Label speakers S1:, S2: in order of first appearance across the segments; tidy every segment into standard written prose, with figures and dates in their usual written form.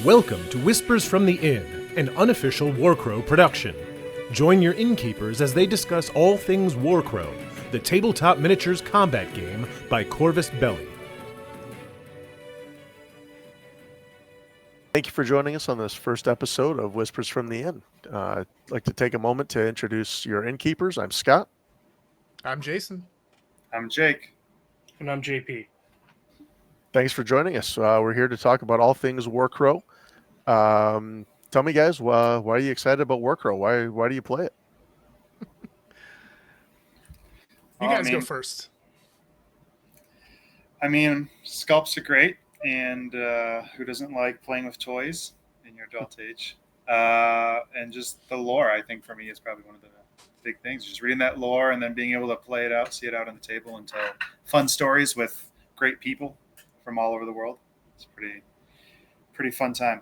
S1: Welcome to Whispers from the Inn, an unofficial Warcrow production. Join your innkeepers as they discuss all things Warcrow, the tabletop miniatures combat game by Corvus Belli.
S2: Thank you for joining us on this first episode of Whispers from the Inn. I'd like to take a moment to introduce your innkeepers. I'm Scott.
S3: I'm Jason.
S4: I'm Jake.
S5: And I'm JP.
S2: Thanks for joining us. We're here to talk about all things Warcrow. Tell me, guys, why are you excited about Warcrow? Why do you play it?
S3: You guys go first.
S4: I mean, sculpts are great, and who doesn't like playing with toys in your adult age? And just the lore, I think, for me, is probably one of the big things. Just reading that lore and then being able to play it out, see it out on the table, and tell fun stories with great people from all over the world. It's pretty fun time.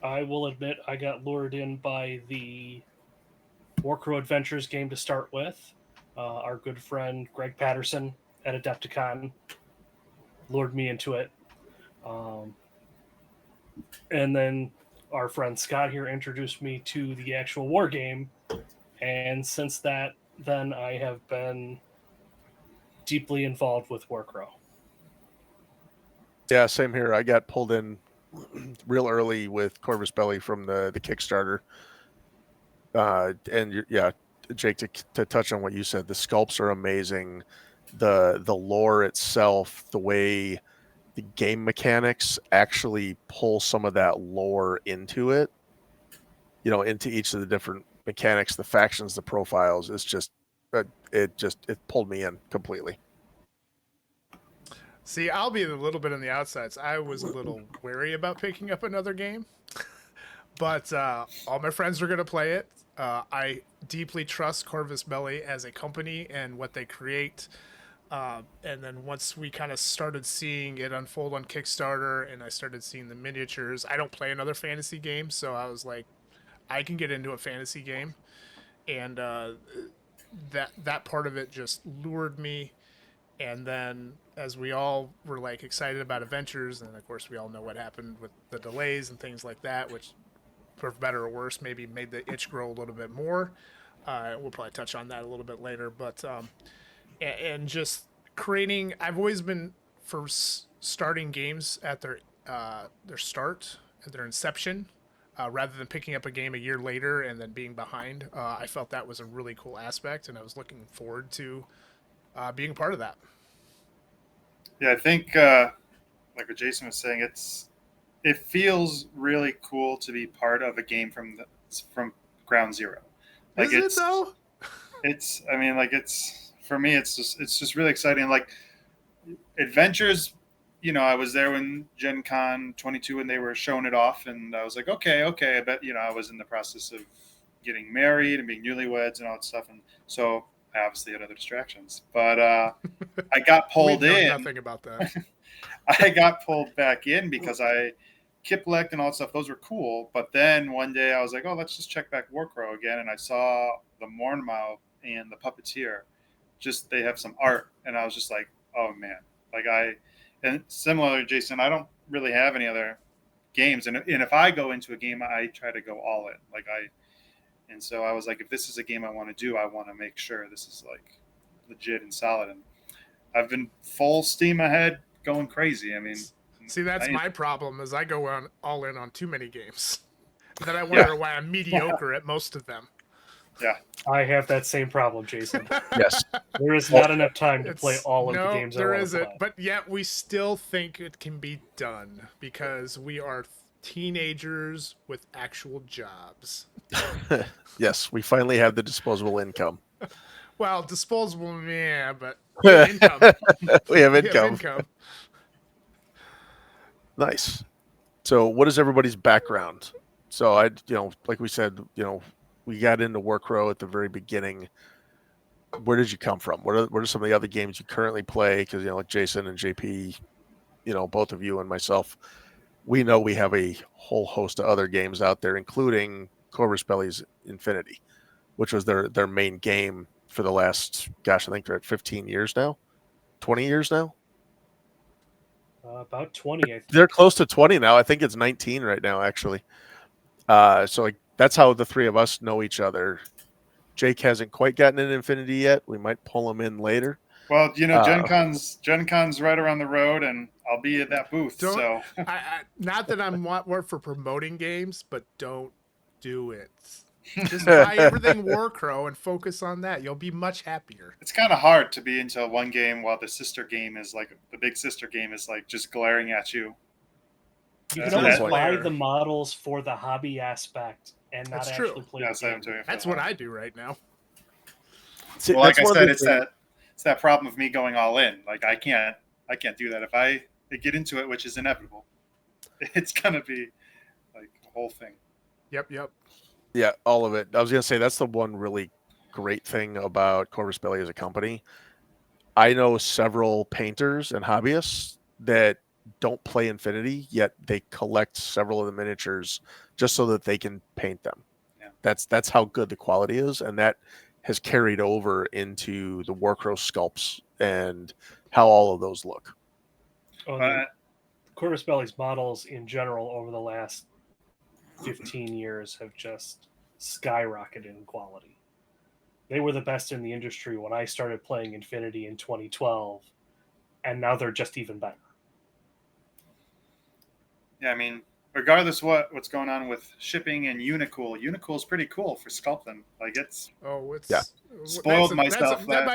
S5: I will admit I got lured in by the Warcrow Adventures game to start with. Our good friend Greg Patterson at Adepticon lured me into it. And then our friend Scott here introduced me to the actual war game. And since that, then I have been deeply involved with Warcrow.
S2: Yeah, same here. I got pulled in real early with Corvus Belli from the Kickstarter. Jake, to touch on what you said, the sculpts are amazing. The lore itself, the way the game mechanics actually pull some of that lore into it, into each of the different mechanics, the factions, the profiles. It's just, it pulled me in completely.
S3: See, I'll be a little bit on the outsides. I was a little wary about picking up another game, but all my friends are going to play it. I deeply trust Corvus Belli as a company and what they create. And then once we kind of started seeing it unfold on Kickstarter and I started seeing the miniatures, I don't play another fantasy game, so I was like, I can get into a fantasy game. And that part of it just lured me. And then as we all were like excited about Adventures, and of course we all know what happened with the delays and things like that, which for better or worse maybe made the itch grow a little bit more. We'll probably touch on that a little bit later, but and just creating, I've always been for starting games at their start, at their inception, rather than picking up a game a year later and then being behind. I felt that was a really cool aspect, and I was looking forward to being a part of that.
S4: Yeah, I think like what Jason was saying, it feels really cool to be part of a game from ground zero. Like
S3: Is it though?
S4: For me, it's just really exciting. Like Adventures, I was there when Gen Con 22 and they were showing it off, and I was like, okay. I bet I was in the process of getting married and being newlyweds and all that stuff, and so I obviously had other distractions, but I got pulled in.
S3: Nothing about that.
S4: I got pulled back in because Kiplect and all that stuff. Those were cool. But then one day I was like, oh, let's just check back Warcrow again. And I saw the Mornmouth and the Puppeteer. Just, they have some art. And I was just like, oh man, and similar to Jason, I don't really have any other games. And if I go into a game, I try to go all in. And so I was like, if this is a game I want to do, I want to make sure this is like legit and solid. And I've been full steam ahead, going crazy. I mean,
S3: see, that's my problem is I go all in on too many games. And then I wonder why I'm mediocre at most of them.
S4: Yeah.
S5: I have that same problem, Jason.
S2: Yes.
S5: There is not enough time to play all of the games
S3: there
S5: I want
S3: isn't,
S5: to play.
S3: but yet we still think it can be done because we are teenagers with actual jobs.
S2: Yes, we finally have the disposable income.
S3: Well, disposable, yeah, but we have income.
S2: We have income. Nice. So what is everybody's background? So like we said, we got into Warcrow at the very beginning. Where did you come from? What are some of the other games you currently play? Because, like Jason and JP, both of you and myself, we know we have a whole host of other games out there, including Corvus Belli's Infinity. which was their main game for the last, gosh, I think they're at 15 years now, 20 years now.
S5: About 20, I think.
S2: They're close to 20 now. I think it's 19 right now, actually. So like that's how the three of us know each other. Jake hasn't quite gotten an Infinity yet. We might pull him in later.
S4: Well, Gen Con's right around the road, and I'll be at that booth. So,
S3: not that I'm work for promoting games, but don't do it. Just buy everything Warcrow and focus on that. You'll be much happier.
S4: It's kind of hard to be into one game while the sister game is like the big sister game is like just glaring at you.
S5: You can always buy the models for the hobby aspect and not actually play the game.
S3: That's what I do right now.
S4: See, well, like I said, it's that problem of me going all in. Like I can't do that. If I get into it, which is inevitable, it's gonna be like the whole thing.
S3: Yep.
S2: Yeah, all of it. I was gonna say that's the one really great thing about Corvus Belli as a company. I know several painters and hobbyists that don't play Infinity, yet they collect several of the miniatures just so that they can paint them.
S4: Yeah.
S2: That's how good the quality is, and that has carried over into the Warcrow sculpts and how all of those look.
S5: Corvus Belli's models in general over the last 15 years have just skyrocketed in quality. They were the best in the industry when I started playing Infinity in 2012, and now they're just even better.
S4: Yeah, I mean, regardless what's going on with shipping and Unicool is pretty cool for sculpting. Like spoiled myself.
S3: That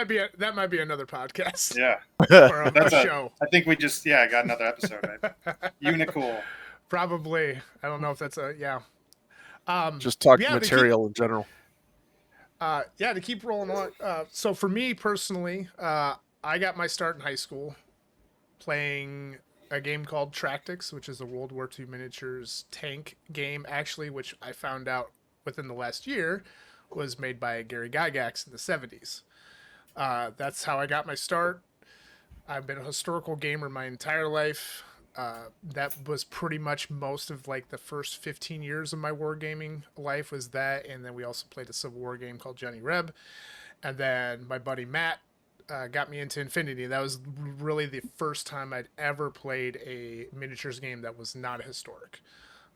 S3: might be another podcast.
S4: Yeah,
S3: or a show.
S4: I think we just got another episode. Right? Unicool.
S3: Probably. I don't know if that's
S2: just talking material in general.
S3: To keep rolling on. So for me personally, I got my start in high school playing a game called Tractics, which is a World War II miniatures tank game, actually, which I found out within the last year was made by Gary Gygax in the 70s. That's how I got my start. I've been a historical gamer my entire life. That was pretty much most of like the first 15 years of my wargaming life was that, and then we also played a Civil War game called Johnny Reb, and then my buddy Matt got me into Infinity. That was really the first time I'd ever played a miniatures game that was not a historic.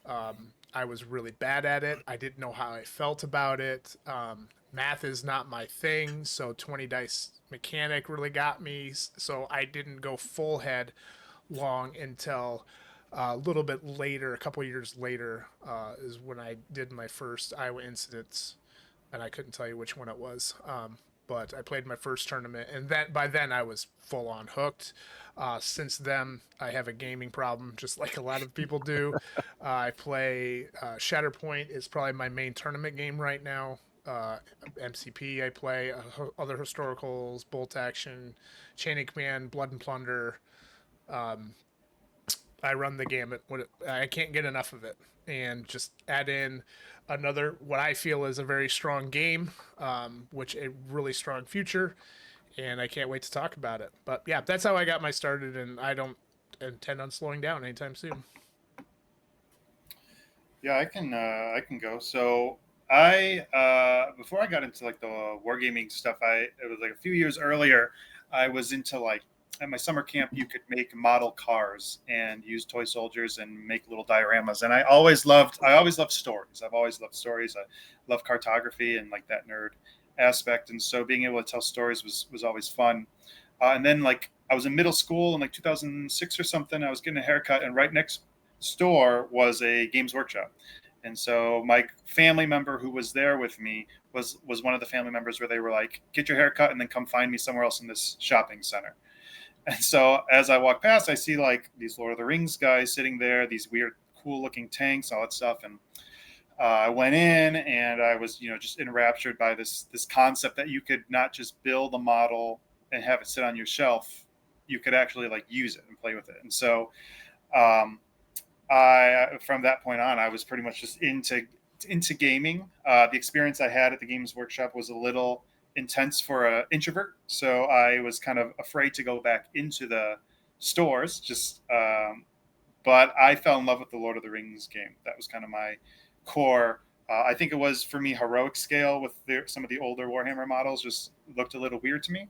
S3: I was really bad at it. I didn't know how I felt about it. Math is not my thing, so 20 dice mechanic really got me, so I didn't go full head long until a little bit later, a couple years later, is when I did my first Iowa Incidents, and I couldn't tell you which one it was. But I played my first tournament, and by then I was full on hooked. Since then, I have a gaming problem, just like a lot of people do. I play Shatterpoint is probably my main tournament game right now. MCP I play, other historicals, Bolt Action, Chain of Command, Blood and Plunder. I run the gamut. I can't get enough of it, and just add in another what I feel is a very strong game, which a really strong future, and I can't wait to talk about it. But yeah, that's how I got my started, and I don't intend on slowing down anytime soon.
S4: Yeah, I can go. So I before I got into like the wargaming stuff, it was like a few years earlier. I was into like at my summer camp, you could make model cars and use toy soldiers and make little dioramas. And I always loved stories. I've always loved stories. I love cartography and like that nerd aspect. And so being able to tell stories was always fun. And then like I was in middle school in like 2006 or something. I was getting a haircut, and right next door was a Games Workshop. And so my family member who was there with me was one of the family members where they were like, get your hair cut and then come find me somewhere else in this shopping center. And so as I walk past, I see like these Lord of the Rings guys sitting there, these weird, cool looking tanks, all that stuff. And I went in and I was, just enraptured by this concept that you could not just build a model and have it sit on your shelf. You could actually like use it and play with it. And so from that point on, I was pretty much just into gaming. The experience I had at the Games Workshop was a little intense for an introvert, so I was kind of afraid to go back into the stores. But I fell in love with the Lord of the Rings game. That was kind of my core I think it was, for me, heroic scale with some of the older Warhammer models just looked a little weird to me.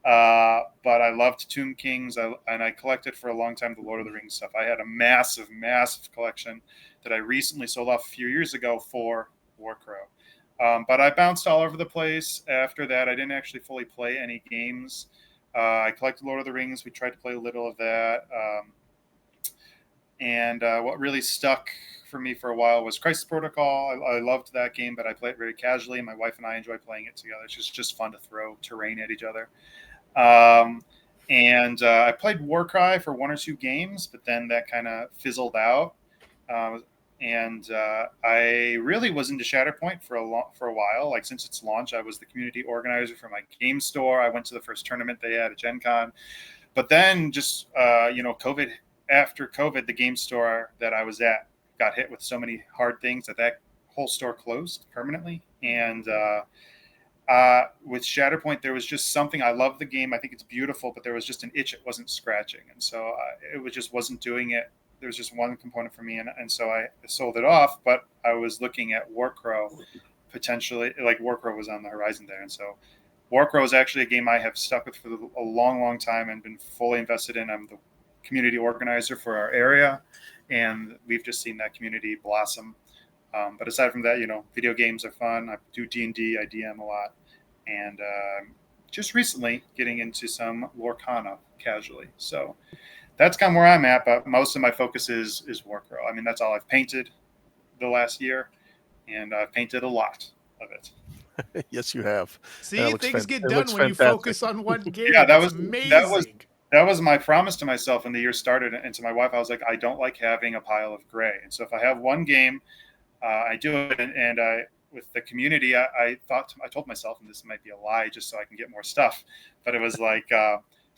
S4: But I loved Tomb Kings, and I collected for a long time the Lord of the Rings stuff. I had a massive, massive collection that I recently sold off a few years ago for Warcrow. But I bounced all over the place after that. I didn't actually fully play any games. I collected Lord of the Rings. We tried to play a little of that. And what really stuck for me for a while was Crisis Protocol. I loved that game, but I played it very casually. My wife and I enjoy playing it together. It's just fun to throw terrain at each other. And I played Warcry for 1 or 2 games, but then that kind of fizzled out. And I really was into Shatterpoint for a while. Like, since its launch, I was the community organizer for my game store. I went to the first tournament they had at Gen Con. But then just, COVID, after COVID, the game store that I was at got hit with so many hard things that whole store closed permanently. And with Shatterpoint, there was just something. I love the game. I think it's beautiful, but there was just an itch it wasn't scratching. And so it just wasn't doing it. There was just one component for me, and so I sold it off. But I was looking at Warcrow potentially, like Warcrow was on the horizon there, and so Warcrow is actually a game I have stuck with for a long, long time and been fully invested in. I'm the community organizer for our area, and we've just seen that community blossom. But aside from that, video games are fun. I do D&D, I DM a lot, and just recently getting into some Lorcana casually. So that's kind of where I'm at, but most of my focus is Warcrow. I mean, that's all I've painted the last year, and I've painted a lot of it.
S2: Yes, you have.
S3: See, things get
S2: it
S3: done
S2: looks
S3: when you
S2: fantastic.
S3: focus on one game.
S4: Yeah,
S3: That's amazing.
S4: That was my promise to myself when the year started, and to my wife, I was like, I don't like having a pile of gray. And so if I have one game, I do it. And with the community, I told myself, and this might be a lie, just so I can get more stuff, but it was like,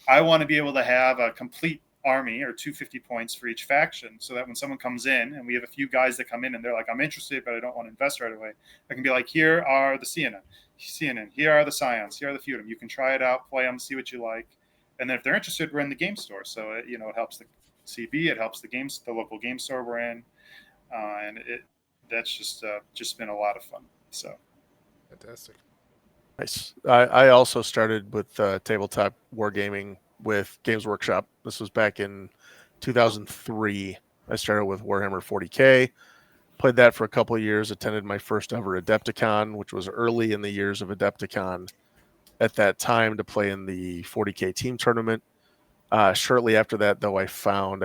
S4: I want to be able to have a complete army or 250 points for each faction, so that when someone comes in, and we have a few guys that come in and they're like, I'm interested, but I don't want to invest right away, I can be like, here are the CNN, here are the Scions, here are the Feudum. You can try it out, play them, see what you like. And then if they're interested, we're in the game store. So it helps the CB, it helps the local game store we're in, and that's just been a lot of fun. So
S3: Fantastic.
S2: Nice. I also started with tabletop wargaming with Games Workshop. This was back in 2003. I started with Warhammer 40K, played that for a couple of years, attended my first ever Adepticon, which was early in the years of Adepticon at that time, to play in the 40K team tournament. Shortly after that, though, I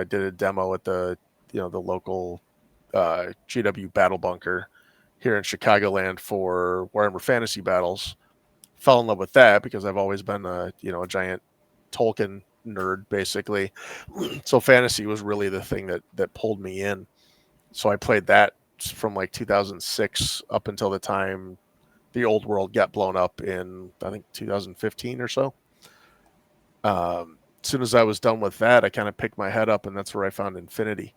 S2: did a demo at the local GW Battle Bunker here in Chicagoland for Warhammer Fantasy Battles. Fell in love with that because I've always been a giant Tolkien nerd, basically. So fantasy was really the thing that pulled me in. So I played that from like 2006 up until the time the old world got blown up in, I think, 2015 or so. As soon as I was done with that, I kind of picked my head up, and that's where I found Infinity.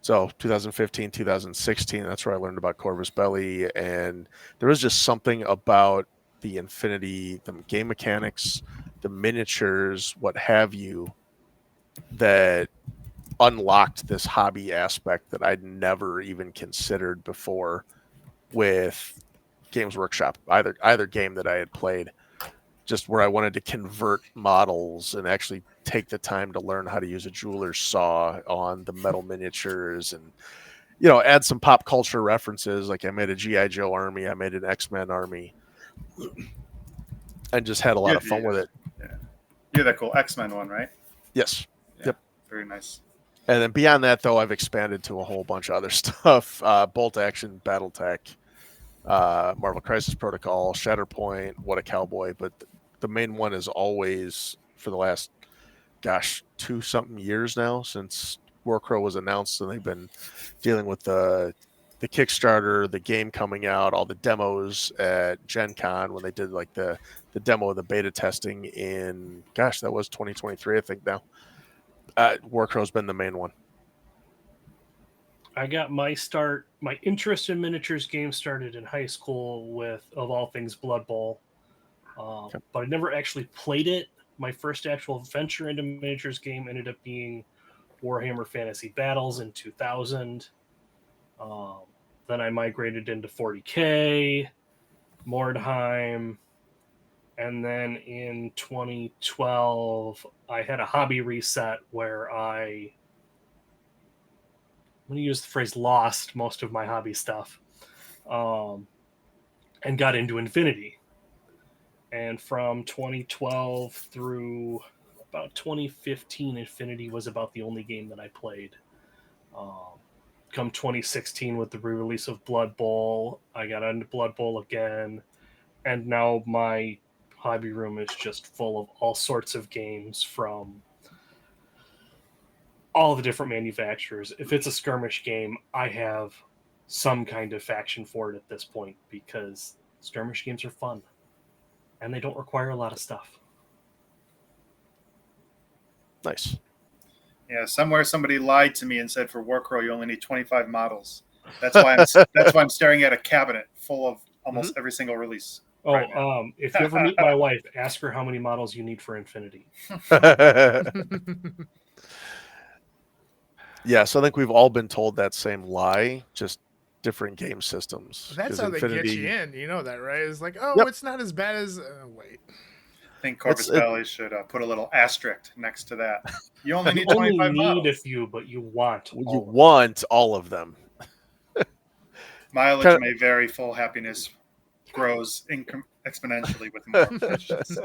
S2: So 2015, 2016, that's where I learned about Corvus Belli, and there was just something about the Infinity, the game mechanics, the miniatures, what have you, that unlocked this hobby aspect that I'd never even considered before with Games Workshop, either game that I had played, just where I wanted to convert models and actually take the time to learn how to use a jeweler's saw on the metal miniatures, and add some pop culture references. Like I made a G.I. Joe army, I made an X-Men army, and just had a lot of fun with it.
S4: Yeah. You're that cool X-Men one, right?
S2: Yes.
S4: Yeah,
S2: yep.
S4: Very nice.
S2: And then beyond that, though, I've expanded to a whole bunch of other stuff. Bolt Action, Battletech, Marvel Crisis Protocol, Shatterpoint, What a Cowboy. But the main one is always, for the last, 2-something years now, since Warcrow was announced, and they've been dealing with the Kickstarter, the game coming out, all the demos at Gen Con when they did like the demo of the beta testing in, that was 2023, I think now. Warcrow's been the main one.
S5: I got my interest in miniatures games started in high school with, of all things, Blood Bowl. But I never actually played it. My first actual venture into miniatures game ended up being Warhammer Fantasy Battles in 2000. Then I migrated into 40K, Mordheim, and then in 2012, I had a hobby reset where I'm going to use the phrase lost most of my hobby stuff, and got into Infinity. And from 2012 through about 2015, Infinity was about the only game that I played. Come 2016 with the re-release of Blood Bowl, I got into Blood Bowl again, and now my hobby room is just full of all sorts of games from all the different manufacturers. If it's a skirmish game, I have some kind of faction for it at this point, because skirmish games are fun and they don't require a lot of stuff.
S2: Nice.
S4: Yeah, somewhere somebody lied to me and said for Warcrow you only need 25 models. That's why I'm staring at a cabinet full of almost every single release.
S5: Oh,
S4: right now.
S5: If you ever meet my wife, ask her how many models you need for Infinity.
S2: Yeah, so I think we've all been told that same lie, just different game systems.
S3: That's
S2: 'Cause
S3: how they get
S2: Infinity-
S3: you in. You know that, right? It's like, oh,
S2: Yep.
S3: it's not as bad as. Wait.
S4: I think Corvus Belli should put a little asterisk next to that. You only need
S5: You only
S4: 25
S5: need
S4: models.
S5: a few, but you want
S2: you
S5: all of them.
S2: want all of them.
S4: Mileage may vary, full happiness grows exponentially with more purchases.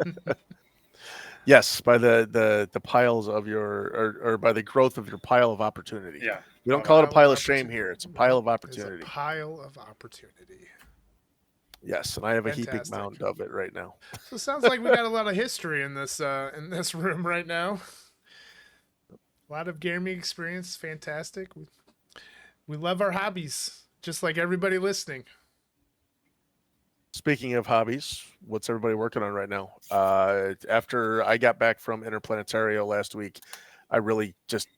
S2: Yes, by the piles of your or by the growth of your pile of opportunity.
S4: Yeah.
S2: We don't call it a
S3: Pile
S2: pile
S3: of
S2: of shame here. It's a pile of
S3: It's
S2: opportunity.
S3: a pile of opportunity.
S2: Yes, and I have a heaping
S3: Fantastic.
S2: mound of it right now.
S3: So it sounds like we got a lot of history in this room right now. A lot of gaming experience, fantastic. We love our hobbies, just like everybody listening.
S2: Speaking of hobbies, what's everybody working on right now? After I got back from Interplanetario last week, I really just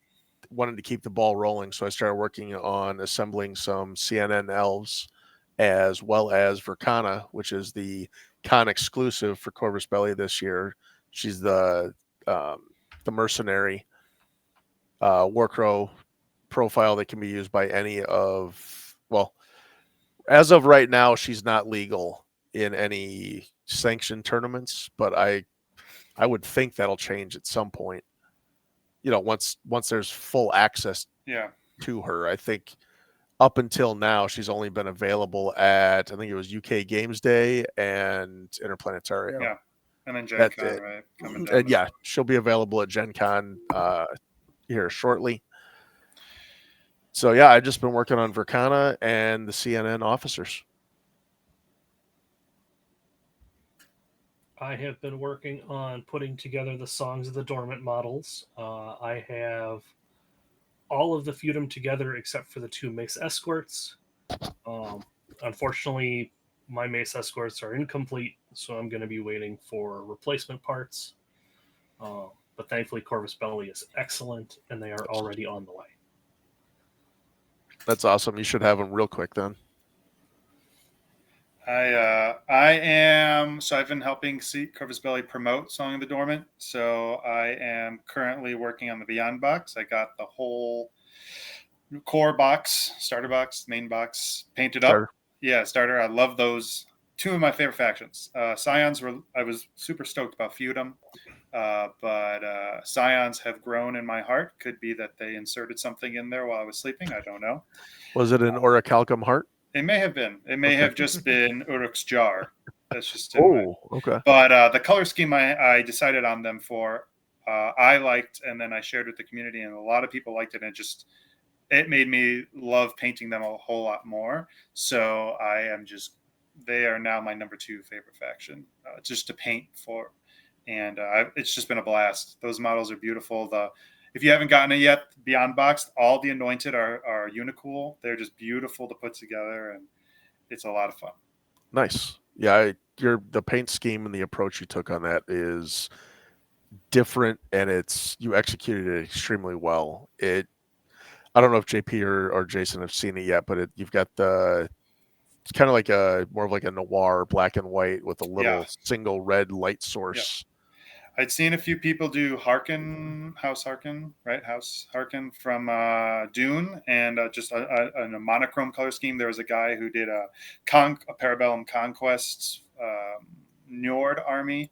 S2: wanted to keep the ball rolling, so I started working on assembling some CNN elves, as well as Verkana, which is the con exclusive for Corvus Belli this year. She's the mercenary Warcrow profile that can be used by any of, well, as of right now, she's not legal in any sanctioned tournaments, but I would think that'll change at some point. You know, once there's full access to her. I think up until now she's only been available at, I think it was UK Games Day and Interplanetario.
S4: Yeah. And then Gen Con, right? Coming down
S2: And yeah, she'll be available at Gen Con here shortly. So yeah, I've just been working on Verkana and the CNN officers.
S5: I have been working on putting together the Songs of the Dormant models. I have all of the feudum together except for the 2 Mace Escorts. Unfortunately, my Mace Escorts are incomplete, so I'm going to be waiting for replacement parts. But thankfully, Corvus Belli is excellent, and they are already on the way.
S2: That's awesome. You should have them real quick then.
S4: I've been helping Corvus Belli promote Song of the Dormant. So I am currently working on the Beyond box. I got the whole core box, starter box, main box painted up.
S2: Starter.
S4: Yeah, starter. I love those. 2 of my favorite factions. Scions I was super stoked about feudum. But Scions have grown in my heart. Could be that they inserted something in there while I was sleeping. I don't know.
S2: Was it an Orichalcum heart?
S4: It may have been. It may have just been Uruk's jar. That's just
S2: okay.
S4: But the color scheme I decided on them for, I liked, and then I shared with the community, and a lot of people liked it. And it made me love painting them a whole lot more. So they are now my number 2 favorite faction, just to paint for. And it's just been a blast. Those models are beautiful. If you haven't gotten it yet, Beyond Box, all the Anointed are unicool. They're just beautiful to put together, and it's a lot of fun.
S2: Nice. Yeah, the paint scheme and the approach you took on that is different, and you executed it extremely well. I don't know if JP or Jason have seen it yet, but you've got it's kind of like more of like a noir black and white with a little single red light source.
S4: I'd seen a few people do House Harkin, right? House Harkin from Dune, and just a monochrome color scheme. There was a guy who did a Parabellum Conquest Nord Army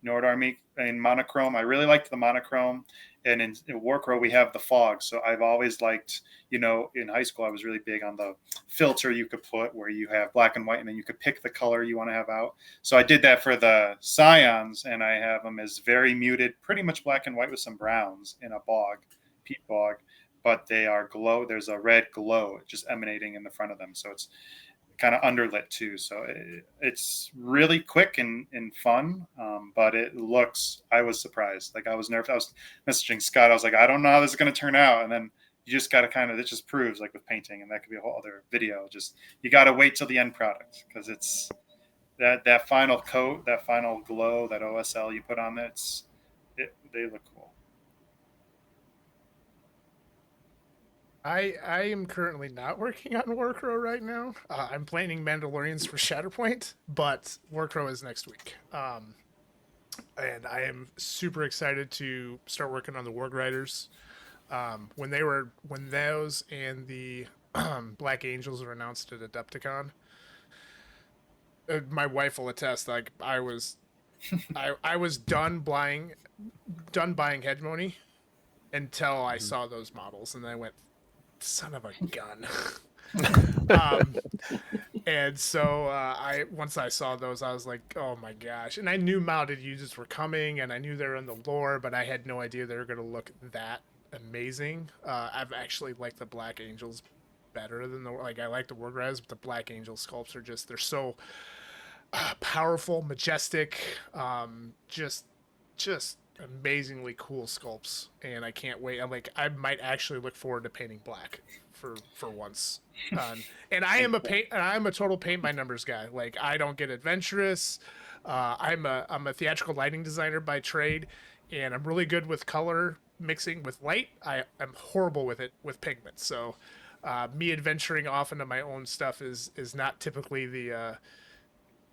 S4: in monochrome. I really liked the monochrome. And in Warcrow, we have the fog. So I've always liked, in high school, I was really big on the filter you could put where you have black and white, and then you could pick the color you want to have out. So I did that for the Scions, and I have them as very muted, pretty much black and white with some browns in a peat bog, but they are glow. There's a red glow just emanating in the front of them. So it's kind of underlit too. So it's really quick and fun, but I was surprised. Like I was nervous. I was messaging Scott. I was like, I don't know how this is going to turn out. And then you just got to it just proves like with painting, and that could be a whole other video. Just, you got to wait till the end product, because it's that final coat, that final glow, that OSL you put on it, they look cool.
S3: I am currently not working on Warcrow right now. I'm planning Mandalorians for Shatterpoint, but Warcrow is next week. And I am super excited to start working on the Warg Riders. When those and the Black Angels were announced at Adepticon, my wife will attest. Like I was done buying Hegemony until I saw those models, and then I went, son of a gun. And so once I saw those, I was like, oh my gosh. And I knew mounted users were coming, and I knew they were in the lore, but I had no idea they were going to look that amazing. I've actually liked the Black Angels better than I like the Warg Riders, but the Black Angel sculpts are they're so powerful, majestic, just amazingly cool sculpts, and I can't wait. I might actually look forward to painting black for once. And I'm a total paint by numbers guy. Like I don't get adventurous. I'm a theatrical lighting designer by trade, and I'm really good with color mixing with light. I'm horrible with it with pigment. So me adventuring off into my own stuff is not typically the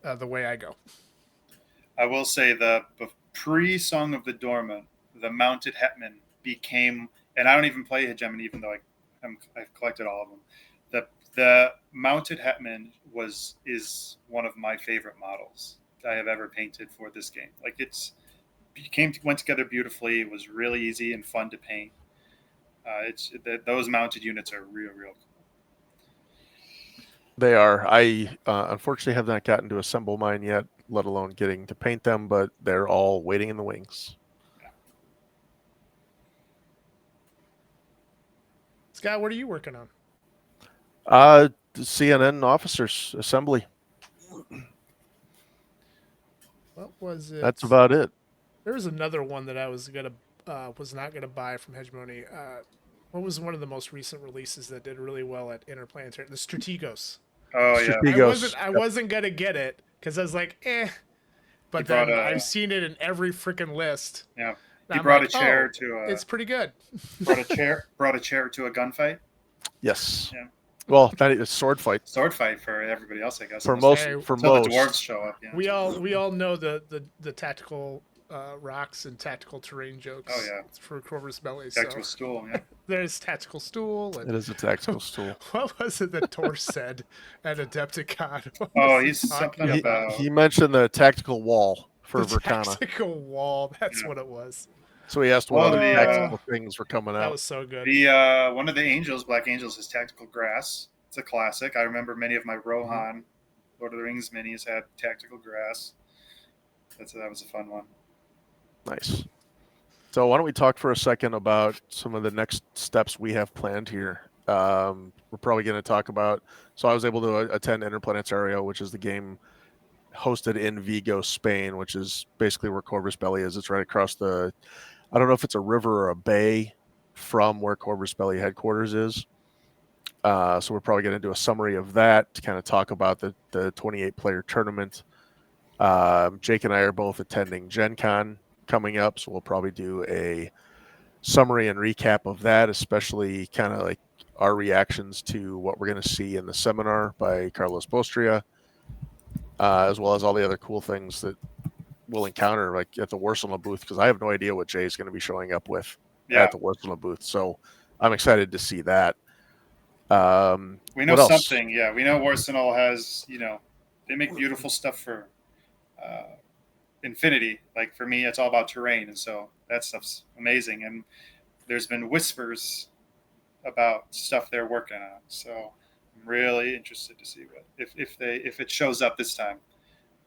S3: way I go.
S4: I will say the pre-Song of the Dormant, the mounted Hetman became, and I don't even play Hegemony, even though I've collected all of them. The mounted Hetman is one of my favorite models I have ever painted for this game. Like went together beautifully. It was really easy and fun to paint. Those mounted units are real cool.
S2: They are. I unfortunately have not gotten to assemble mine yet, let alone getting to paint them, but they're all waiting in the wings.
S4: Yeah.
S3: Scott, what are you working on?
S2: The CNN officers assembly.
S3: What was it?
S2: That's about it.
S3: There was another one that I was not gonna buy from Hegemony. What was one of the most recent releases that did really well at Interplanetary? The Strategos.
S4: Oh yeah.
S3: I wasn't gonna get it because I was like, eh. But then I've seen it in every freaking list.
S4: Yeah. He brought a chair to
S3: it's pretty good.
S4: brought a chair to a gunfight.
S2: Yes.
S4: Yeah.
S2: Well, that is sword fight.
S4: Sword fight for everybody else, I guess.
S2: For most.
S4: The dwarves show up. Yeah.
S3: We all know the tactical rocks and tactical terrain jokes.
S4: Oh yeah.
S3: For Corvus Belli.
S4: Tactical stool. Yeah.
S3: There's tactical stool. And
S2: It is a tactical stool.
S3: What was it that Tor said at Adepticon?
S4: He's something about.
S2: He mentioned the tactical wall for Verkana.
S3: Tactical wall. That's what it was.
S2: So he asked what other tactical things were coming out.
S3: That was so good.
S4: The one of the angels, Black Angels, is tactical grass. It's a classic. I remember many of my Rohan Lord of the Rings minis had tactical grass. That was a fun one.
S2: Nice. So why don't we talk for a second about some of the next steps we have planned here. We're probably going to talk about. So I was able to attend Interplanetario, which is the game hosted in Vigo, Spain, which is basically where Corvus Belli is. It's right across the. I don't know if it's a river or a bay from where Corvus Belli headquarters is. So we're probably going to do a summary of that to kind of talk about the 28-player tournament. Jake and I are both attending Gen Con coming up, so we'll probably do a summary and recap of that, especially kind of like our reactions to what we're going to see in the seminar by Carlos Bostria, as well as all the other cool things that will encounter like at the Warsaw booth, because I have no idea what Jay's going to be showing up with
S4: Yeah.
S2: at the Warsaw booth. So I'm excited to see that.
S4: We know
S2: what else?
S4: something. Yeah, we know Arsenal has, they make beautiful stuff for Infinity. Like for me, it's all about terrain, and so that stuff's amazing. And there's been whispers about stuff they're working on. So I'm really interested to see what if it shows up this time.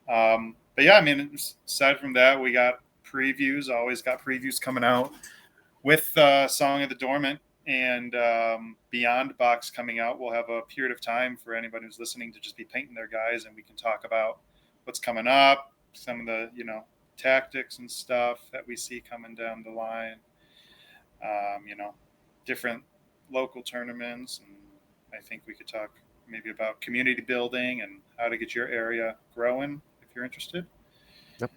S4: But yeah, I mean, aside from that, we got previews. Always got previews coming out with Song of the Dormant and Beyond Box coming out. We'll have a period of time for anybody who's listening to just be painting their guys, and we can talk about what's coming up, some of the tactics and stuff that we see coming down the line. Different local tournaments, and I think we could talk maybe about community building and how to get your area growing if you're interested.
S2: Yep.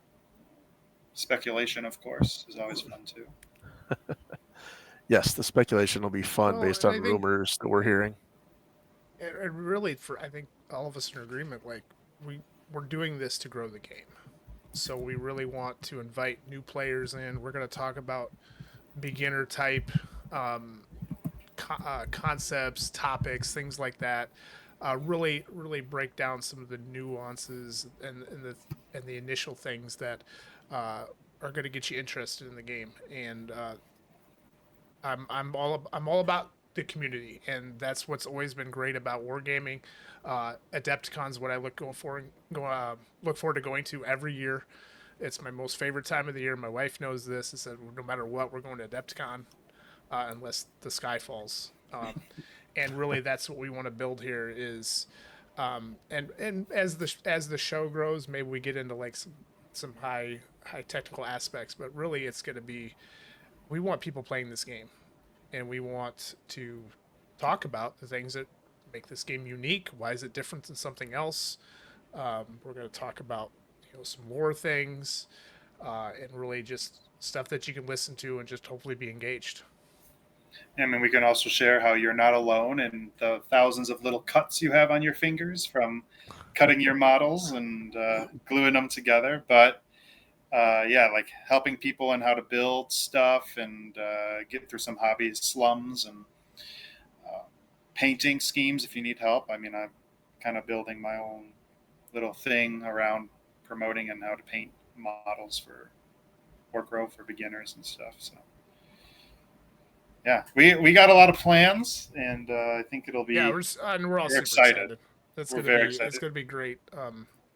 S4: Speculation, of course, is always fun too.
S2: Yes, the speculation will be fun based on
S3: I think-
S2: rumors that we're hearing.
S3: And really, I think all of us are in agreement. Like we're doing this to grow the game, so we really want to invite new players in. We're going to talk about beginner type concepts, topics, things like that. Really break down some of the nuances and the initial things that are going to get you interested in the game. And I'm all about the community, and that's what's always been great about wargaming. Adepticon's what I look forward to going to every year. It's my most favorite time of the year. My wife knows this. I said no matter what, we're going to Adepticon unless the sky falls. And really, that's what we want to build here. Is and as the show grows, maybe we get into like some high technical aspects. But really, it's going to be we want people playing this game, and we want to talk about the things that make this game unique. Why is it different than something else? We're going to talk about some lore things, and really just stuff that you can listen to and just hopefully be engaged.
S4: I mean, we can also share how you're not alone in the thousands of little cuts you have on your fingers from cutting your models and gluing them together. But like helping people on how to build stuff and get through some hobby slums and painting schemes if you need help. I mean, I'm kind of building my own little thing around promoting and how to paint models for Warcrow for beginners and stuff. So yeah, we got a lot of plans, and I think it'll be.
S3: Yeah, we're all super
S4: excited.
S3: It's
S4: We're
S3: gonna
S4: very
S3: be
S4: excited.
S3: It's gonna be great.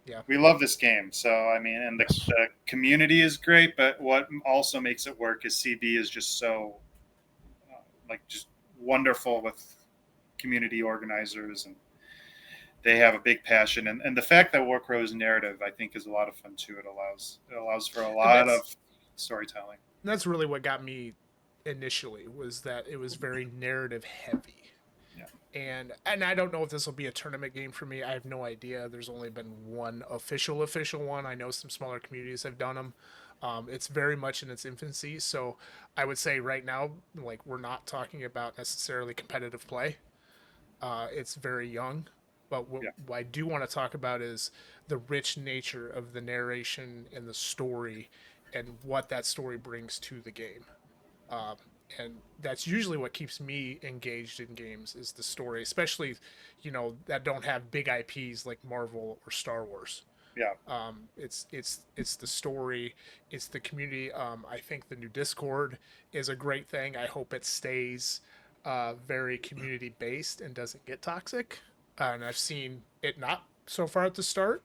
S3: Yeah,
S4: we love this game. So I mean, and the community is great, but what also makes it work is CB is just so just wonderful with community organizers, and they have a big passion. And the fact that Warcrow's narrative, I think, is a lot of fun too. It allows for a lot of storytelling.
S3: That's really what got me initially, was that it was very narrative heavy.
S4: Yeah.
S3: And I don't know if this will be a tournament game for me. I have no idea. There's only been one official one. I know some smaller communities have done them. It's very much in its infancy, so I would say right now, like, we're not talking about necessarily competitive play. It's very young, but what I do want to talk about is the rich nature of the narration and the story and what that story brings to the game. And that's usually what keeps me engaged in games, is the story, especially, that don't have big IPs like Marvel or Star Wars.
S4: Yeah.
S3: It's the story, it's the community. I think the new Discord is a great thing. I hope it stays very community based and doesn't get toxic. And I've seen it not so far at the start,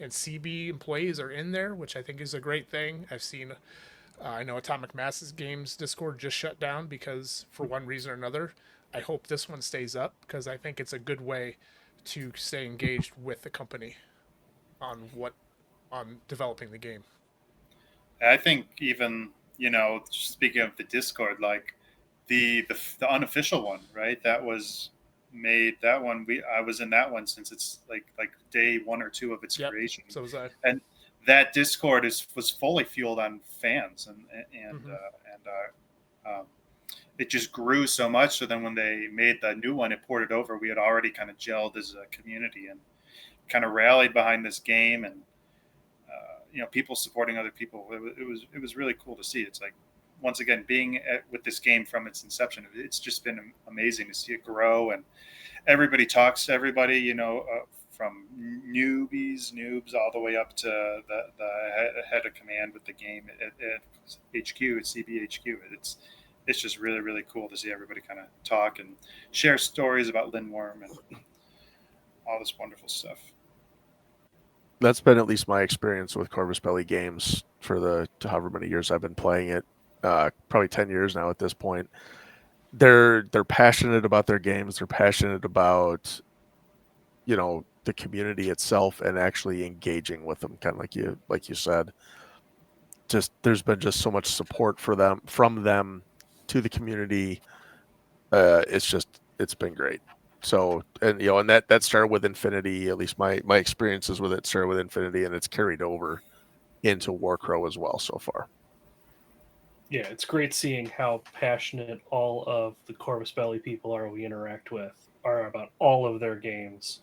S3: and CB employees are in there, which I think is a great thing. I've seen. I know Atomic Masses Games Discord just shut down because, for one reason or another. I hope this one stays up, because I think it's a good way to stay engaged with the company on developing the game.
S4: I think even, speaking of the Discord, like the unofficial one, right? That was made, that one, I was in that one since it's like day 1 or 2 of its creation.
S3: So was I.
S4: And that Discord was fully fueled on fans, and it just grew so much. So then when they made the new one, it ported over. We had already kind of gelled as a community and kind of rallied behind this game, and people supporting other people. It was really cool to see. It's like, once again, being with this game from its inception, it's just been amazing to see it grow, and everybody talks to everybody, from noobs all the way up to the head of command with the game at HQ, at CBHQ. It's just really, really cool to see everybody kind of talk and share stories about Lindwurm and all this wonderful stuff.
S2: That's been at least my experience with Corvus Belli games for the however many years I've been playing it. Probably 10 years now at this point. They're passionate about their games. They're passionate about, the community itself and actually engaging with them, kind of like you said. Just there's been just so much support from them to the community. It's been great. So, and that started with Infinity. At least my experiences with it started with Infinity, and it's carried over into Warcrow as well so far.
S5: Yeah, it's great seeing how passionate all of the Corvus Belli people we interact with are about all of their games.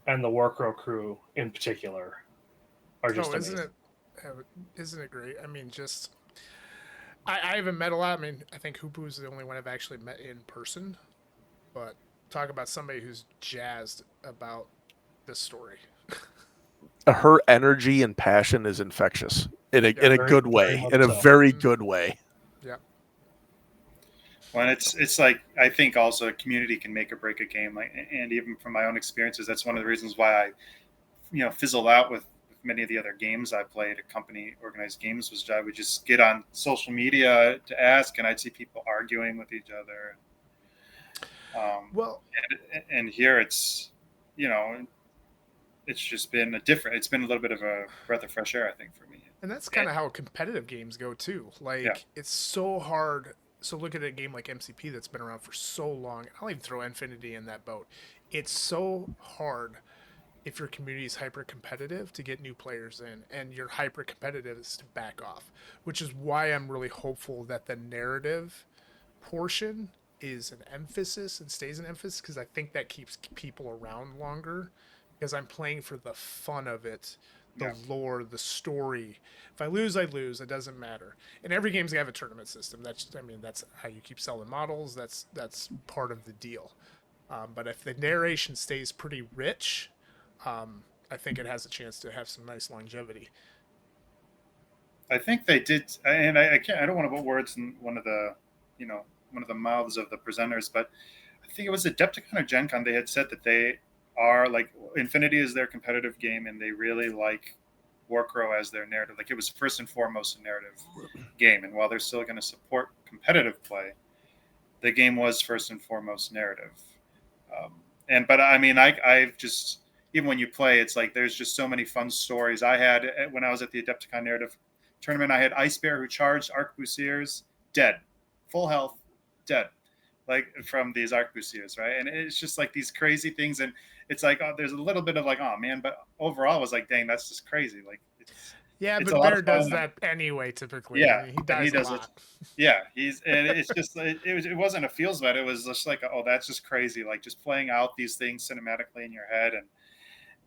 S5: And the Warcrow crew in particular are just amazing.
S3: Isn't it great? I mean, I haven't met a lot. I mean, I think Hoopu's the only one I've actually met in person. But talk about somebody who's jazzed about this story.
S2: Her energy and passion is infectious in a good way, in a very good way.
S3: Yeah.
S4: Well, it's like, I think also a community can make or break a game. And even from my own experiences, that's one of the reasons why I, fizzled out with many of the other games I played at company organized games, was I would just get on social media to ask, and I'd see people arguing with each other. And here it's, it's just been it's been a little bit of a breath of fresh air, I think, for me.
S3: And that's kind of how competitive games go too. It's so hard. So look at a game like MCP that's been around for so long. I'll even throw Infinity in that boat. It's so hard if your community is hyper competitive to get new players in, and your hyper competitive is to back off, which is why I'm really hopeful that the narrative portion is an emphasis and stays an emphasis, because I think that keeps people around longer, because I'm playing for the fun of it, the lore, the story. If I lose, I lose. It doesn't matter. And every game's gonna have a tournament system. That's how you keep selling models. That's part of the deal. But if the narration stays pretty rich, I think it has a chance to have some nice longevity.
S4: I think they did, and I don't want to put words in one of the mouths of the presenters, but I think it was Adepticon or Gen Con. They had said that they are like, Infinity is their competitive game, and they really like Warcrow as their narrative. Like, it was first and foremost a narrative game, and while they're still going to support competitive play, the game was first and foremost narrative. But I mean, I've just, even when you play, it's like there's just so many fun stories. I had, when I was at the Adepticon narrative tournament, I had Ice Bear who charged Arquebusiers, dead, full health, dead, like from these Arquebusiers, right? And it's just like these crazy things, and it's like, there's a little bit of like, oh man, but overall it was like, dang, that's just crazy. Like,
S3: but Bear does that anyway, typically.
S4: Yeah,
S3: I mean, he dies a lot.
S4: And it's just, it wasn't a feels bad. It was just like, oh, that's just crazy. Like, just playing out these things cinematically in your head,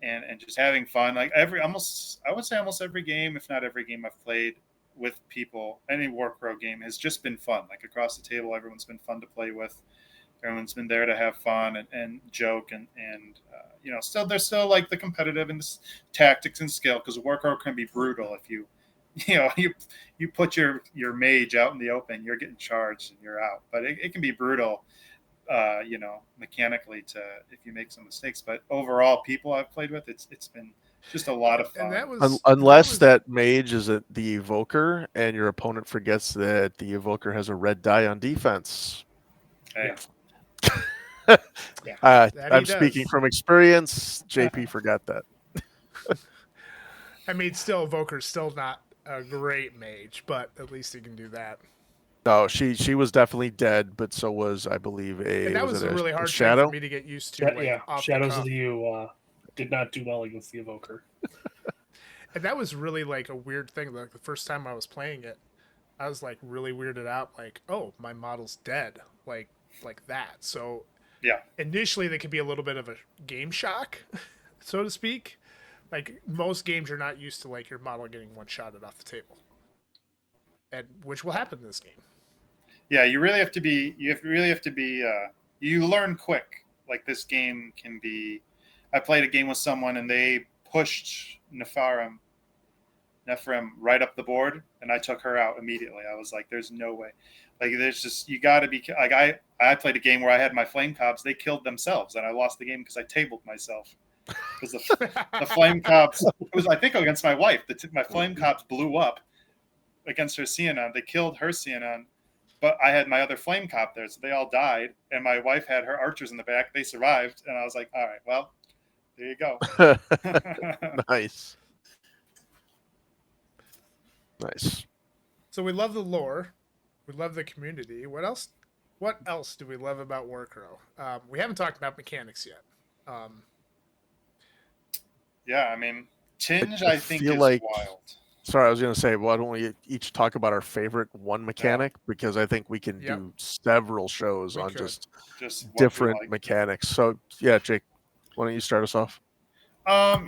S4: and just having fun. Like I would say almost every game, if not every game I've played with people, any Warcrow game has just been fun. Like, across the table, everyone's been fun to play with. Everyone's been there to have fun and joke, and still there's still like the competitive and the tactics and skill, because Warcrow can be brutal if you put your mage out in the open, you're getting charged and you're out. But it can be brutal, mechanically, if you make some mistakes. But overall, people I've played with, it's been just a lot of fun.
S3: And
S2: unless that mage is the evoker, and your opponent forgets that the evoker has a red die on defense.
S4: Hey.
S2: I'm speaking from experience. JP forgot that.
S3: I mean, still, Evoker's still not a great mage, but at least he can do that.
S2: No, she was definitely dead, but so was, I believe,
S3: and that was a really hard thing
S2: shadow
S3: for me to get used to.
S5: Shadows of the U did not do well against the Evoker.
S3: And that was really like a weird thing. Like, the first time I was playing it, I was like really weirded out. Like, oh, my model's dead. Like that. So initially, there could be a little bit of a game shock, so to speak. Like most games, you're not used to like your model getting one-shotted off the table, and which will happen in this game.
S4: Yeah, you really have to be. You learn quick. Like this game can be. I played a game with someone and they pushed Nephirim right up the board, and I took her out immediately. I was like, "There's no way." Like, there's just you got to be like I played a game where I had my flame cobs. They killed themselves, and I lost the game because I tabled myself. Because the flame cobs, it was I think against my wife. My flame cobs blew up against her Xenon. They killed her Xenon, but I had my other flame cop there, so they all died. And my wife had her archers in the back. They survived, and I was like, "All right, well, there you go."
S2: Nice. Nice.
S3: So we love the lore, we love the community. What else? What else do we love about Warcrow? We haven't talked about mechanics yet.
S4: Yeah, I mean, Tinge, I think,
S2: feel
S4: is
S2: like-
S4: wild.
S2: Sorry, I was going to say, why don't we each talk about our favorite one mechanic? Because I think we can
S3: Yep.
S2: do several shows
S3: We
S2: on
S3: could.
S2: just
S4: Just what we
S2: different
S4: like.
S2: mechanics. So, yeah, Jake, why don't you start us off?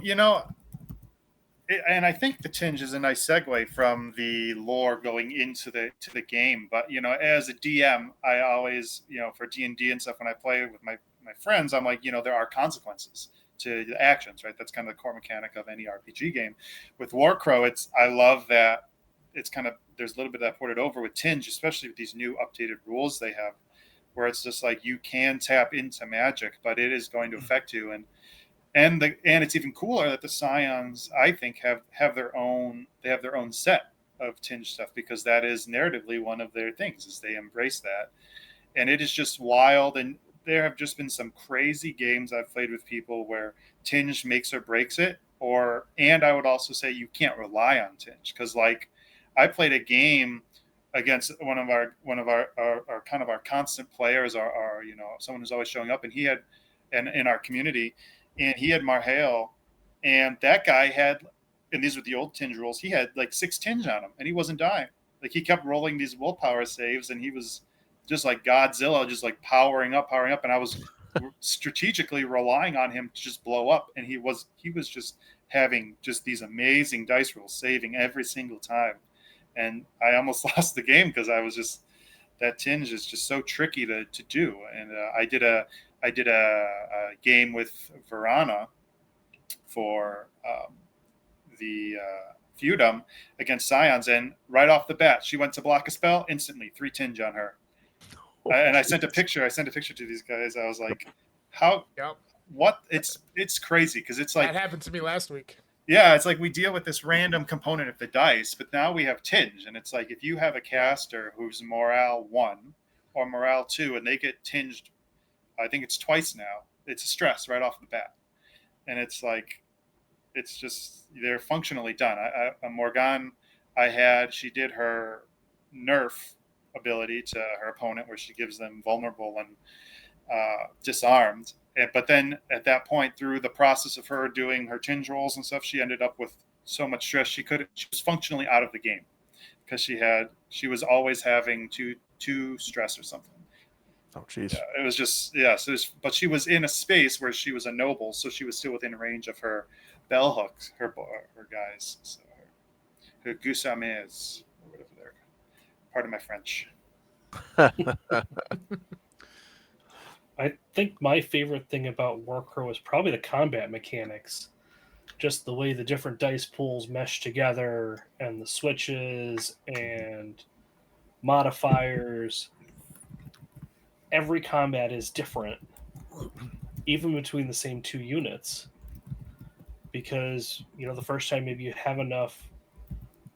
S4: You know, and I think the Tinge is a nice segue from the lore going into the game. But you know, as a DM, I always, you know, for D&D and stuff, when I play with my friends, I'm like, you know, there are consequences to the actions, right? That's kind of the core mechanic of any RPG game. With Warcrow, I love that it's kind of there's a little bit of that ported over with Tinge, especially with these new updated rules they have, where it's just like you can tap into magic, but it is going to affect you. And it's even cooler that the Scions, I think, have their own set of Tinge stuff, because that is narratively one of their things, is they embrace that. And it is just wild. And there have just been some crazy games I've played with people where Tinge makes or breaks it. And I would also say you can't rely on Tinge, because like I played a game against one of our kind of our constant players, our you know, someone who's always showing up, and he had in our community, and he had Marhale, and that guy had, and these were the old Tinge rules, he had like 6 Tinge on him, and he wasn't dying. Like he kept rolling these willpower saves, and he was just like Godzilla, just like powering up, and I was strategically relying on him to just blow up, and he was just having just these amazing dice rolls, saving every single time, and I almost lost the game because I was just, that Tinge is just so tricky to do. And I did a game with Verana for the feudum against Scions, and right off the bat, she went to block a spell, instantly 3 Tinge on her. And I sent a picture to these guys. I was like, how?
S3: Yep.
S4: What? It's crazy, because it's like,
S3: That happened to me last week.
S4: yeah, it's like we deal with this random component of the dice, but now we have Tinge, and it's like if you have a caster who's morale 1 or morale 2, and they get tinged, I think it's twice now, it's a stress right off the bat. And it's like, it's just, they're functionally done. Morgan, she did her nerf ability to her opponent, where she gives them vulnerable and disarmed. But then at that point, through the process of her doing her Tinge rolls and stuff, she ended up with so much stress she was functionally out of the game, because she was always having two stress or something.
S2: Oh, jeez.
S4: Yeah, it was just, yeah. So but she was in a space where she was a noble, so she was still within range of her bell hooks, her guys, so her gusames, or whatever they're. Pardon my French.
S5: I think my favorite thing about Warcrow is probably the combat mechanics. Just the way the different dice pools mesh together, and the switches and modifiers. Every combat is different, even between the same 2 units. Because, you know, the first time maybe you have enough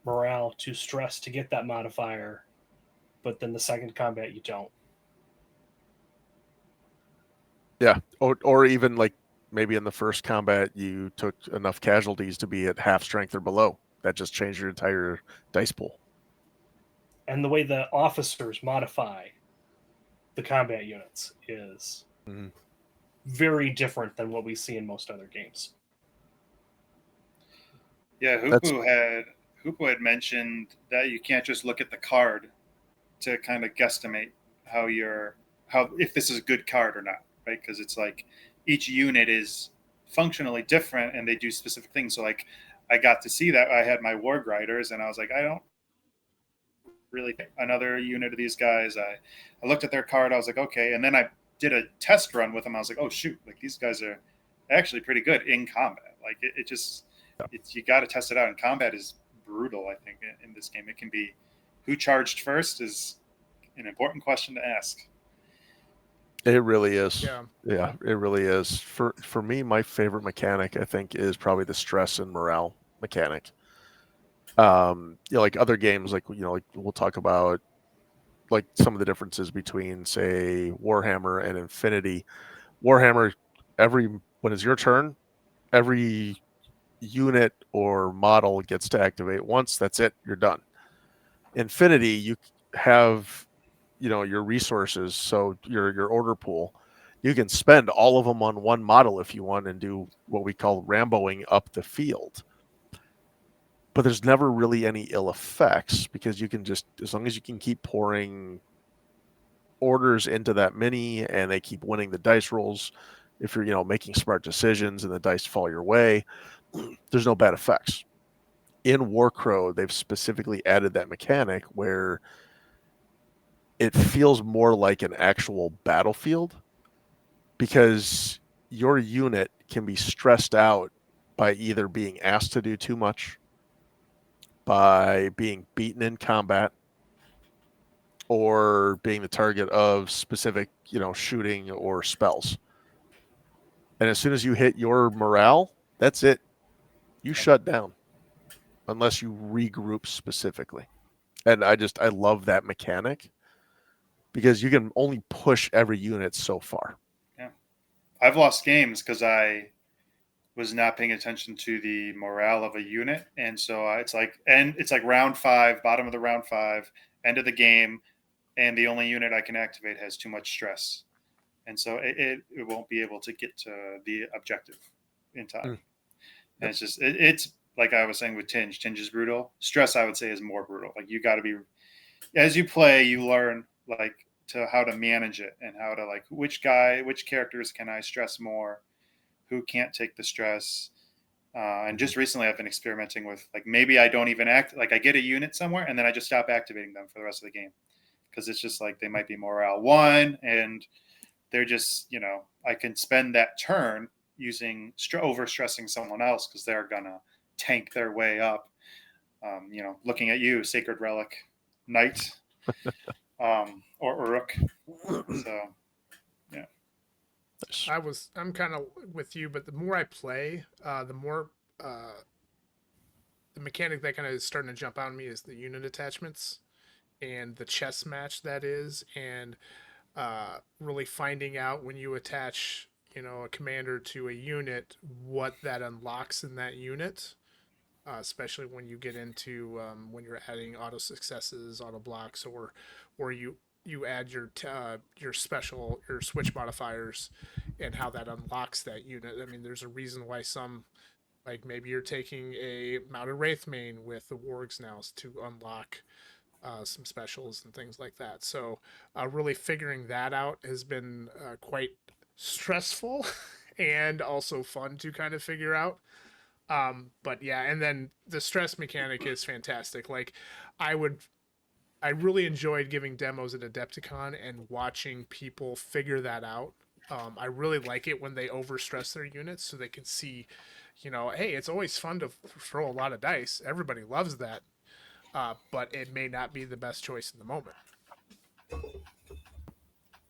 S5: morale to stress to get that modifier, but then the second combat you don't.
S2: Yeah, or even like maybe in the first combat you took enough casualties to be at half strength or below. That just changed your entire dice pool.
S5: And the way the officers modify the combat units is very different than what we see in most other games.
S4: Yeah, Hoopo had mentioned that you can't just look at the card to kind of guesstimate how if this is a good card or not, right? Because it's like each unit is functionally different and they do specific things. So like I got to see that. I had my War Grinders and I was like, I don't really another unit of these guys. I looked at their card. I was like, okay. And then I did a test run with them. I was like, oh shoot, like these guys are actually pretty good in combat. Like you got to test it out. And combat is brutal. I think in this game, it can be who charged first is an important question to ask.
S2: It really is.
S3: Yeah,
S2: It really is. For me, my favorite mechanic, I think, is probably the stress and morale mechanic. Like other games, like like we'll talk about, like some of the differences between, say, Warhammer and Infinity. Warhammer, when it's your turn, every unit or model gets to activate once. That's it. You're done. Infinity, you have your resources, so your order pool, you can spend all of them on one model if you want and do what we call Ramboing up the field. But there's never really any ill effects because you can just, as long as you can keep pouring orders into that mini and they keep winning the dice rolls, if you're making smart decisions and the dice fall your way, there's no bad effects. In Warcrow, they've specifically added that mechanic where it feels more like an actual battlefield because your unit can be stressed out by either being asked to do too much, by being beaten in combat, or being the target of specific, shooting or spells. And as soon as you hit your morale, that's it. You shut down unless you regroup specifically. And I love that mechanic because you can only push every unit so far.
S4: Yeah. I've lost games because I was not paying attention to the morale of a unit. And so it's like round 5, bottom of the round 5, end of the game. And the only unit I can activate has too much stress. And so it won't be able to get to the objective in time. And it's just, it's like I was saying with Tinge. Tinge is brutal. Stress, I would say, is more brutal. Like you got to be, as you play, you learn like to how to manage it and how to like, which characters can I stress more? Who can't take the stress? And just recently I've been experimenting with like, maybe I don't even I get a unit somewhere and then I just stop activating them for the rest of the game. Because it's just like they might be morale 1 and they're just, I can spend that turn using overstressing someone else because they're going to tank their way up. Looking at you, Sacred Relic Knight or Uruk. So, yeah.
S3: I'm kind of with you, but the more I play, the more the mechanic that kind of is starting to jump out on me is the unit attachments and the chess match that is, and really finding out when you attach, a commander to a unit, what that unlocks in that unit, especially when you get into when you're adding auto successes, auto blocks, or you add your switch modifiers and how that unlocks that unit. I mean, there's a reason why some, like maybe you're taking a mounted wraith main with the wargs now to unlock some specials and things like that. So really figuring that out has been quite stressful and also fun to kind of figure out. But yeah, and then the stress mechanic is fantastic. Like I really enjoyed giving demos at Adepticon and watching people figure that out. I really like it when they overstress their units so they can see, hey, it's always fun to throw a lot of dice. Everybody loves that. But it may not be the best choice in the moment.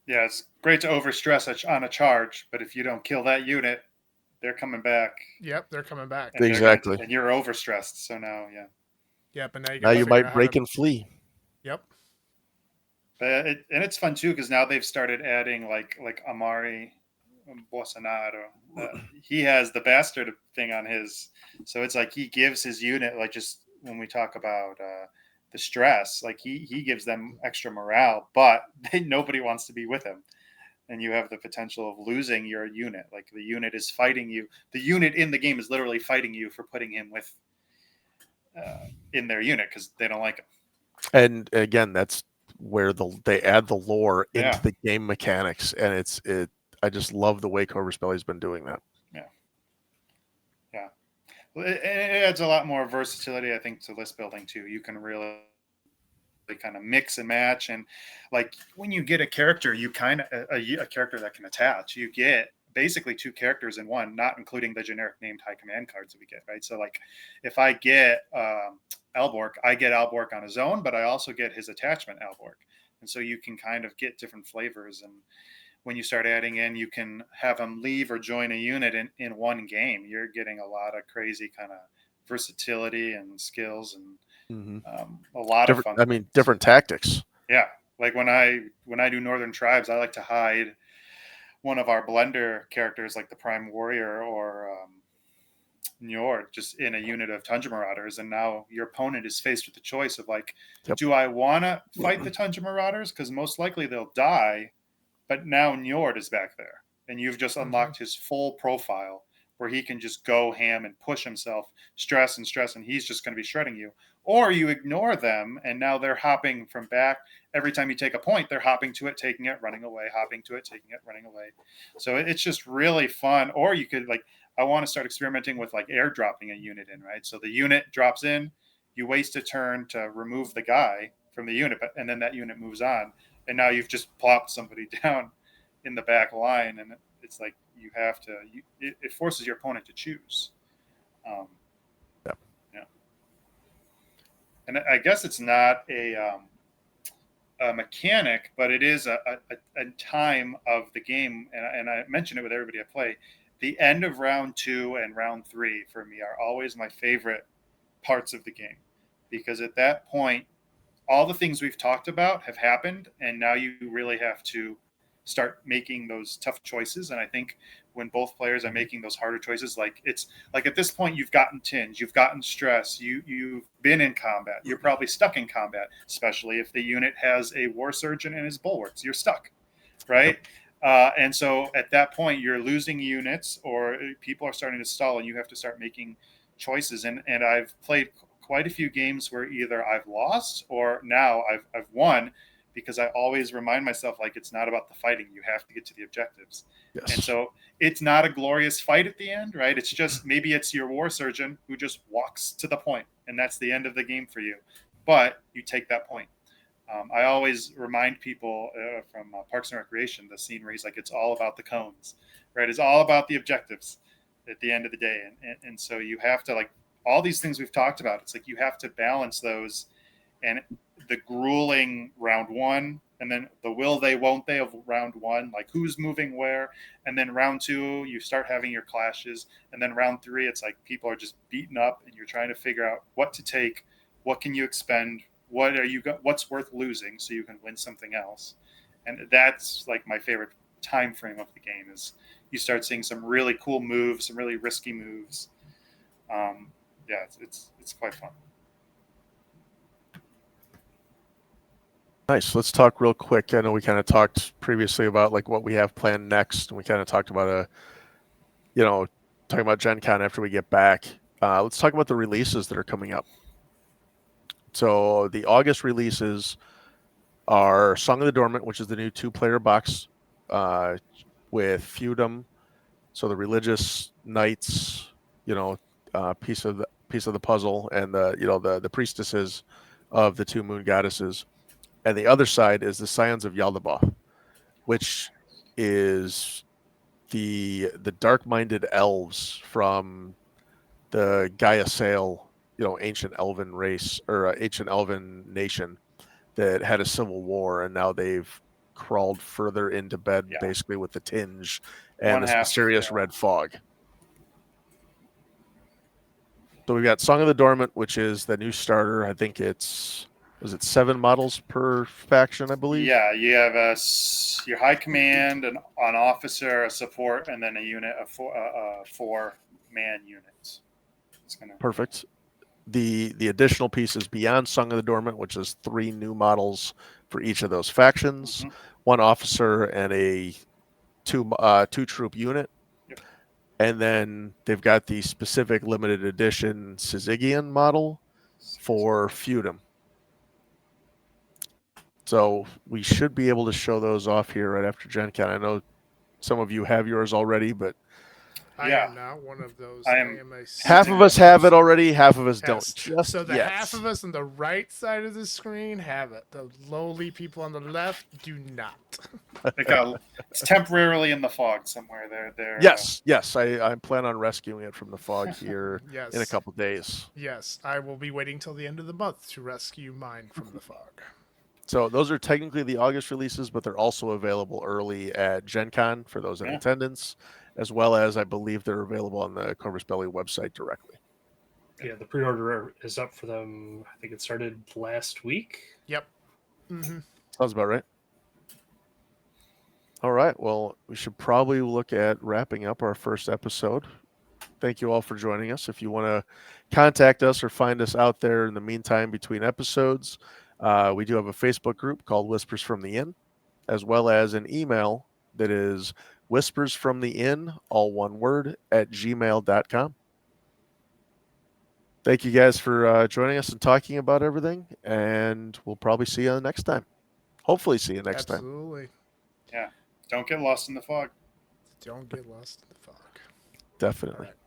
S4: Yeah, it's great to overstress on a charge, but if you don't kill that unit, they're coming back.
S3: Yep, they're coming back.
S2: Exactly.
S4: And you're overstressed, so now, yeah.
S3: Yep, and
S2: now you might break and flee.
S3: Yep.
S4: But it's fun too because now they've started adding like Amari Bolsonaro. He has the bastard thing on his, so it's like he gives his unit like just. When we talk about the stress, like he gives them extra morale, but nobody wants to be with him. And you have the potential of losing your unit. Like the unit is fighting you. The unit in the game is literally fighting you for putting him with in their unit because they don't like him.
S2: And again, that's where they add the lore into the game mechanics. And I just love the way Corvus Belli has been doing that.
S4: Yeah. It adds a lot more versatility, I think, to list building too. You can really kind of mix and match, and like when you get a character, you kind of a character that can attach. You get basically two characters in one, not including the generic named high command cards that we get, right? So like if I get Alborg, I get Alborg on his own, but I also get his attachment Alborg, and so you can kind of get different flavors. And when you start adding in, you can have them leave or join a unit in one game. You're getting a lot of crazy kind of versatility and skills, and a lot of fun.
S2: I mean, different tactics.
S4: Yeah, like when I do Northern Tribes, I like to hide one of our blender characters, like the Prime Warrior or Njord, just in a unit of Tundra Marauders, and now your opponent is faced with the choice of like, do I want to fight the Tundra Marauders because most likely they'll die, but now Njord is back there, and you've just unlocked his full profile where he can just go ham and push himself, stress, and he's just going to be shredding you. Or you ignore them, and now they're hopping from back. Every time you take a point, they're hopping to it, taking it, running away, hopping to it, taking it, running away. So it's just really fun. Or you could, like, I want to start experimenting with like airdropping a unit in, right? So the unit drops in, you waste a turn to remove the guy from the unit, and then that unit moves on. And now you've just plopped somebody down in the back line, and it's like you have to. It forces your opponent to choose. Yeah. And I guess it's not a mechanic, but it is a time of the game, and I mention it with everybody I play. The end of round 2 and round 3 for me are always my favorite parts of the game, because at that point, all the things we've talked about have happened, and now you really have to start making those tough choices. And I think when both players are making those harder choices, like it's like at this point you've gotten tinge, you've gotten stress, you've been in combat, you're probably stuck in combat, especially if the unit has a war surgeon and his bulwarks, you're stuck, right? And so at that point you're losing units, or people are starting to stall, and you have to start making choices. And I've played quite a few games where either I've lost or now I've won, because I always remind myself, like, it's not about the fighting. You have to get to the objectives. Yes. And so it's not a glorious fight at the end, right? It's just, maybe it's your war surgeon who just walks to the point, and that's the end of the game for you. But you take that point. I always remind people from Parks and Recreation, the scene where he's like, it's all about the cones, right? It's all about the objectives at the end of the day. And so you have to, like, all these things we've talked about, it's like you have to balance those, and the grueling round 1, and then the will they, won't they of round 1, like who's moving where, and then round 2, you start having your clashes, and then round 3, it's like people are just beaten up, and you're trying to figure out what to take, what can you expend, what's worth losing so you can win something else. And that's like my favorite time frame of the game, is you start seeing some really cool moves, some really risky moves. Yeah, it's quite fun.
S2: Nice. Let's talk real quick. I know we kind of talked previously about like what we have planned next, and we kind of talked about talking about Gen Con after we get back. Let's talk about the releases that are coming up. So the August releases are Song of the Dormant, which is the new 2-player box with feudum. So the religious knights, piece of the puzzle, and the priestesses of the 2 moon goddesses. And the other side is the Scions of Yaldabaoth, which is the dark-minded elves from the Gaia Sail, ancient elven race, or ancient elven nation that had a civil war, and now they've crawled further into bed, basically with the tinge and this mysterious red fog. So we've got Song of the Dormant, which is the new starter. I think was it 7 models per faction, I believe?
S4: Yeah, you have your high command, an officer, a support, and then a unit of 4-man units.
S2: Perfect. The additional pieces beyond Song of the Dormant, which is 3 new models for each of those factions, 1 officer and a 2 troop unit. Yep. And then they've got the specific limited edition Syzygian model for feudum. So we should be able to show those off here right after Gen Con. I know some of you have yours already, but
S3: I
S4: Yeah.
S3: am not one of those.
S4: I
S3: I
S4: am-
S3: am a
S2: Half of us have it already, half of us don't.
S3: Yes.
S2: Just
S3: So the
S2: yet.
S3: half of us on the right side of the screen have it. The lowly people on the left do not.
S4: It's temporarily in the fog somewhere. They're
S2: Yes. I plan on rescuing it from the fog here
S3: Yes.
S2: in a couple days.
S3: Yes, I will be waiting till the end of the month to rescue mine from the fog.
S2: So those are technically the August releases, but they're also available early at Gen Con for those in
S4: Yeah.
S2: attendance, as well as I believe they're available on the Corvus Belli website directly.
S5: Yeah, the pre-order is up for them. I think it started last week.
S3: Yep. Mm-hmm.
S2: Sounds about right. All right. Well, we should probably look at wrapping up our first episode. Thank you all for joining us. If you want to contact us or find us out there in the meantime between episodes, we do have a Facebook group called Whispers from the Inn, as well as an email that is whispersfromtheinn, all one word, at gmail.com. Thank you guys for joining us and talking about everything, and we'll probably see you next time. Hopefully see you next time.
S3: Absolutely.
S4: Don't get lost in the fog.
S3: Don't get lost in the fog.
S2: Definitely.
S3: All right.